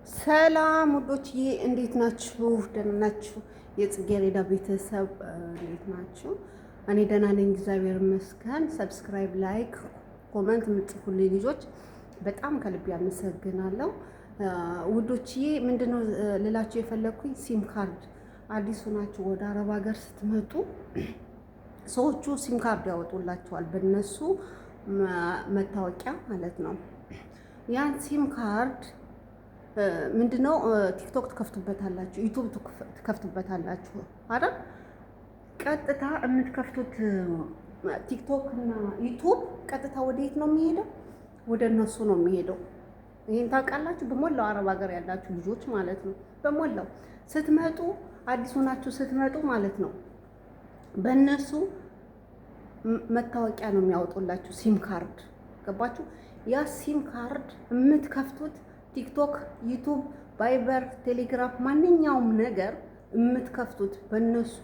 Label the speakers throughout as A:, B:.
A: ሰላም ውዶችዬ እንዴት ናችሁ? ደህና ናችሁ? የጽጌረዳ ቤተሰብ እንዴት ናችሁ? እኔ ደህና ነኝ፣ እግዚአብሔር ይመስገን። ሰብስክራይብ፣ ላይክ፣ ኮመንት የምትጽፉልኝ ልጆች በጣም ከልብ ያመሰግናለሁ። ውዶችዬ ምንድነው ልላችሁ የፈለግኩኝ ሲም ካርድ አዲሱ ናችሁ ወደ አረብ ሀገር ስትመጡ ሰዎቹ ሲም ካርድ ያወጡላቸዋል፣ በነሱ መታወቂያ ማለት ነው። ያን ሲም ካርድ ምንድነው ቲክቶክ ትከፍቱበታላችሁ፣ ዩቲዩብ ትከፍቱበታላችሁ አይደል? ቀጥታ የምትከፍቱት ቲክቶክ እና ዩቲዩብ ቀጥታ ወዴት ነው የሚሄደው? ወደ እነሱ ነው የሚሄደው። ይሄን ታውቃላችሁ? በሞላው አረብ ሀገር ያላችሁ ልጆች ማለት ነው። በሞላው ስትመጡ አዲሱ ናችሁ ስትመጡ ማለት ነው በእነሱ መታወቂያ ነው የሚያወጡላችሁ ሲም ካርድ። ገባችሁ? ያ ሲም ካርድ የምትከፍቱት ቲክቶክ፣ ዩቱብ፣ ቫይበር፣ ቴሌግራም ማንኛውም ነገር የምትከፍቱት በእነሱ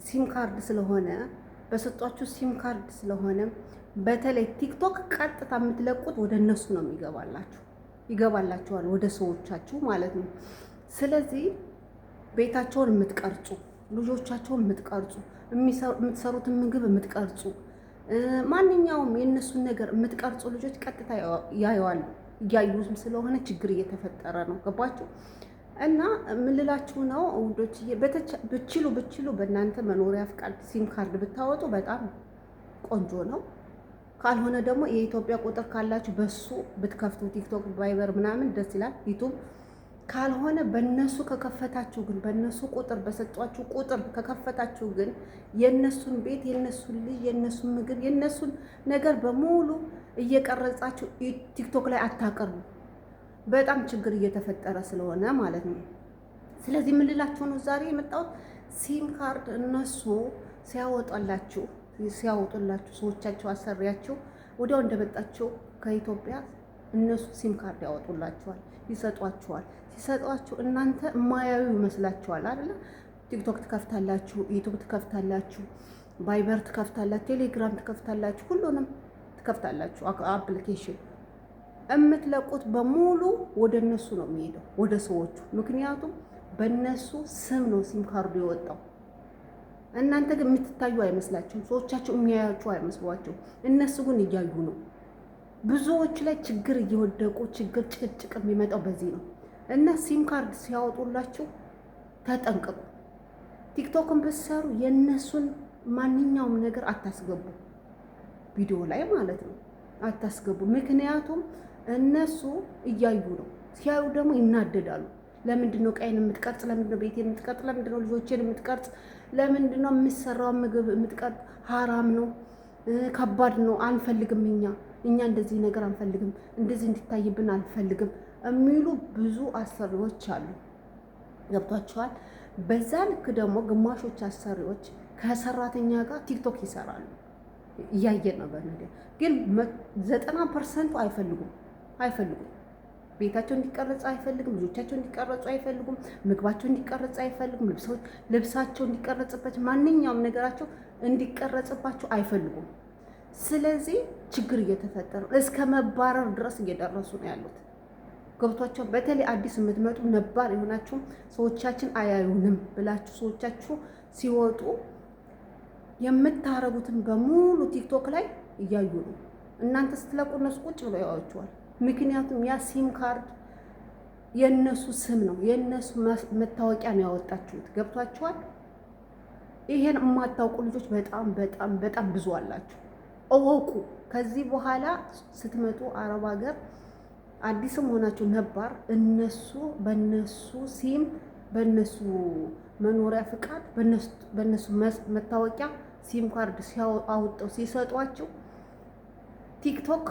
A: ሲም ካርድ ስለሆነ በሰጧችሁ ሲም ካርድ ስለሆነ በተለይ ቲክቶክ ቀጥታ የምትለቁት ወደ እነሱ ነው ይገባላችኋል፣ ወደ ሰዎቻችሁ ማለት ነው። ስለዚህ ቤታቸውን የምትቀርጹ፣ ልጆቻቸውን የምትቀርጹ፣ የምትሰሩትን ምግብ የምትቀርጹ፣ ማንኛውም የእነሱን ነገር የምትቀርጹ ልጆች ቀጥታ ያየዋሉ። እያዩም ስለሆነ ችግር እየተፈጠረ ነው። ገባችሁ? እና ምን ልላችሁ ነው ውዶችዬ፣ ብችሉ በእናንተ መኖሪያ ፍቃድ ሲም ካርድ ብታወጡ በጣም ቆንጆ ነው። ካልሆነ ደግሞ የኢትዮጵያ ቁጥር ካላችሁ በሱ ብትከፍቱ ቲክቶክ፣ ቫይበር ምናምን ደስ ይላል። ዩቱብ ካልሆነ በእነሱ ከከፈታችሁ ግን በእነሱ ቁጥር በሰጧችሁ ቁጥር ከከፈታችሁ ግን የእነሱን ቤት፣ የእነሱን ልጅ፣ የእነሱን ምግብ፣ የእነሱን ነገር በሙሉ እየቀረጻችሁ ቲክቶክ ላይ አታቀርቡ። በጣም ችግር እየተፈጠረ ስለሆነ ማለት ነው። ስለዚህ ምን ልላችሁ ነው ዛሬ የመጣሁት፣ ሲም ካርድ እነሱ ሲያወጡላችሁ ሰዎቻቸው አሰሪያቸው ወዲያው እንደመጣችሁ ከኢትዮጵያ እነሱ ሲም ካርድ ያወጡላችኋል፣ ይሰጧችኋል። ሲሰጧችሁ እናንተ የማያዩ ይመስላችኋል አይደለ? ቲክቶክ ትከፍታላችሁ፣ ዩቱብ ትከፍታላችሁ፣ ቫይበር ትከፍታላችሁ፣ ቴሌግራም ትከፍታላችሁ፣ ሁሉንም ትከፍታላችሁ። አፕሊኬሽን የምትለቁት በሙሉ ወደ እነሱ ነው የሚሄደው፣ ወደ ሰዎቹ። ምክንያቱም በእነሱ ስም ነው ሲም ካርዱ የወጣው። እናንተ ግን የምትታዩ አይመስላችሁም፣ ሰዎቻቸው የሚያያችሁ አይመስሏቸው። እነሱ ግን እያዩ ነው። ብዙዎች ላይ ችግር እየወደቁ ችግር ጭቅጭቅ የሚመጣው በዚህ ነው። እና ሲም ካርድ ሲያወጡላችሁ ተጠንቀቁ። ቲክቶክን ብትሰሩ የእነሱን ማንኛውም ነገር አታስገቡ፣ ቪዲዮ ላይ ማለት ነው አታስገቡ። ምክንያቱም እነሱ እያዩ ነው። ሲያዩ ደግሞ ይናደዳሉ። ለምንድን ነው ቀይን የምትቀርጽ? ለምንድን ነው ቤቴን የምትቀርጽ? ለምንድን ነው ልጆቼን የምትቀርጽ? ለምንድን ነው የምትሰራውን ምግብ የምትቀርጽ? ሀራም ነው፣ ከባድ ነው፣ አንፈልግም፣ እኛ እንደዚህ ነገር አንፈልግም፣ እንደዚህ እንዲታይብን አንፈልግም የሚሉ ብዙ አሰሪዎች አሉ። ገብቷቸዋል። በዛ ልክ ደግሞ ግማሾች አሰሪዎች ከሰራተኛ ጋር ቲክቶክ ይሰራሉ። እያየን ነው። በሚዲያ ግን 90% አይፈልጉም። ቤታቸው እንዲቀረጽ አይፈልግም። ልጆቻቸው እንዲቀረጹ አይፈልጉም። ምግባቸው እንዲቀረጽ አይፈልጉም። ልብሳቸው እንዲቀረጽበት፣ ማንኛውም ነገራቸው እንዲቀረጽባቸው አይፈልጉም። ስለዚህ ችግር እየተፈጠረ እስከ መባረር ድረስ እየደረሱ ነው ያሉት። ገብቷቸው። በተለይ አዲስ የምትመጡ ነባር የሆናችሁ ሰዎቻችን አያዩንም ብላችሁ ሰዎቻችሁ ሲወጡ የምታረጉትን በሙሉ ቲክቶክ ላይ እያዩ ነው። እናንተ ስትለቁ እነሱ ቁጭ ብለው ያዋችኋል። ምክንያቱም ያ ሲም ካርድ የእነሱ ስም ነው፣ የእነሱ መታወቂያ ነው ያወጣችሁት። ገብቷችኋል። ይሄን የማታውቁ ልጆች በጣም በጣም በጣም ብዙ አላችሁ። እወቁ። ከዚህ በኋላ ስትመጡ አረብ ሀገር አዲስም ሆናችሁ ነባር እነሱ በእነሱ ሲም በእነሱ መኖሪያ ፍቃድ በእነሱ መታወቂያ ሲም ካርድ አውጥተው ሲሰጧችሁ ቲክቶክ፣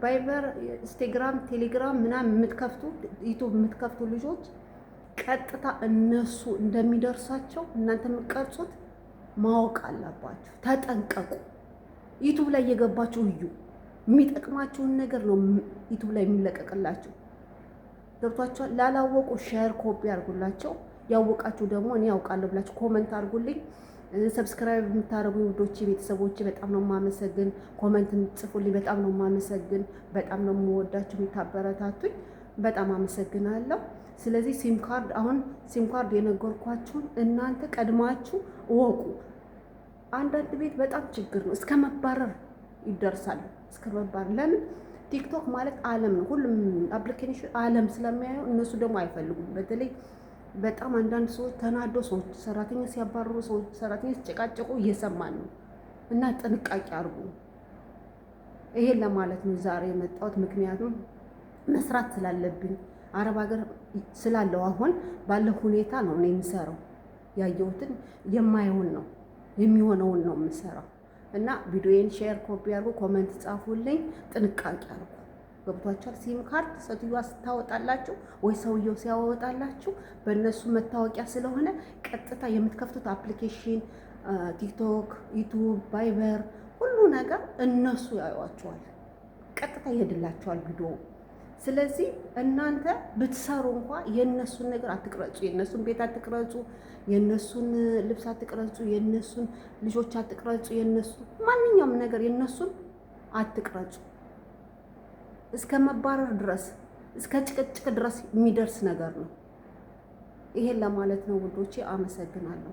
A: ቫይበር፣ ኢንስታግራም፣ ቴሌግራም ምናምን የምትከፍቱ ዩቱብ የምትከፍቱ ልጆች ቀጥታ እነሱ እንደሚደርሳቸው እናንተ የምትቀርጹት ማወቅ አለባችሁ። ተጠንቀቁ። ዩቱብ ላይ እየገባችሁ እዩ። የሚጠቅማችሁን ነገር ነው ዩቱብ ላይ የሚለቀቅላችሁ። ገብቷችኋል። ላላወቁ ሼር ኮፒ አድርጉላቸው። ያወቃችሁ ደግሞ እኔ ያውቃለሁ ብላችሁ ኮመንት አድርጉልኝ። ሰብስክራይብ የምታደርጉኝ ውዶቼ ቤተሰቦቼ በጣም ነው የማመሰግን። ኮመንት የምትጽፉልኝ በጣም ነው የማመሰግን። በጣም ነው የምወዳችሁ የምታበረታቱኝ። በጣም አመሰግናለሁ። ስለዚህ ሲም ካርድ አሁን ሲም ካርድ የነገርኳችሁን እናንተ ቀድማችሁ እወቁ። አንዳንድ ቤት በጣም ችግር ነው፣ እስከ መባረር ይደርሳል። እስከ መባረር ለምን? ቲክቶክ ማለት ዓለም ነው። ሁሉም አፕሊኬሽን ዓለም ስለሚያየው እነሱ ደግሞ አይፈልጉም። በተለይ በጣም አንዳንድ ሰዎች ተናደው ሰዎች ሰራተኛ ሲያባርሩ፣ ሰዎች ሰራተኛ ሲጨቃጨቁ እየሰማን ነው እና ጥንቃቄ አድርጉ። ይሄን ለማለት ነው ዛሬ የመጣሁት። ምክንያቱም መስራት ስላለብኝ አረብ ሀገር ስላለው አሁን ባለው ሁኔታ ነው እኔ የምሰራው። ያየሁትን የማየውን ነው የሚሆነውን ነው የምሰራው እና ቪዲዮዬን ሼር፣ ኮፒ አድርጉ፣ ኮመንት ጻፉልኝ። ጥንቃቄ አድርጉ። ገብቷችኋል? ሲም ካርድ ሴትዮዋ ስታወጣላችሁ ወይ ሰውየው ሲያወጣላችሁ በእነሱ መታወቂያ ስለሆነ ቀጥታ የምትከፍቱት አፕሊኬሽን ቲክቶክ፣ ዩቱብ፣ ቫይበር ሁሉ ነገር እነሱ ያዩዋቸዋል። ቀጥታ ይሄድላቸዋል ቪዲዮ። ስለዚህ እናንተ ብትሰሩ እንኳ የእነሱን ነገር አትቅረጹ፣ የእነሱን ቤት አትቅረጹ፣ የእነሱን ልብስ አትቅረጹ፣ የእነሱን ልጆች አትቅረጹ፣ የእነሱ ማንኛውም ነገር የእነሱን አትቅረጹ። እስከ መባረር ድረስ እስከ ጭቅጭቅ ድረስ የሚደርስ ነገር ነው። ይሄን ለማለት ነው ውዶቼ። አመሰግናለሁ።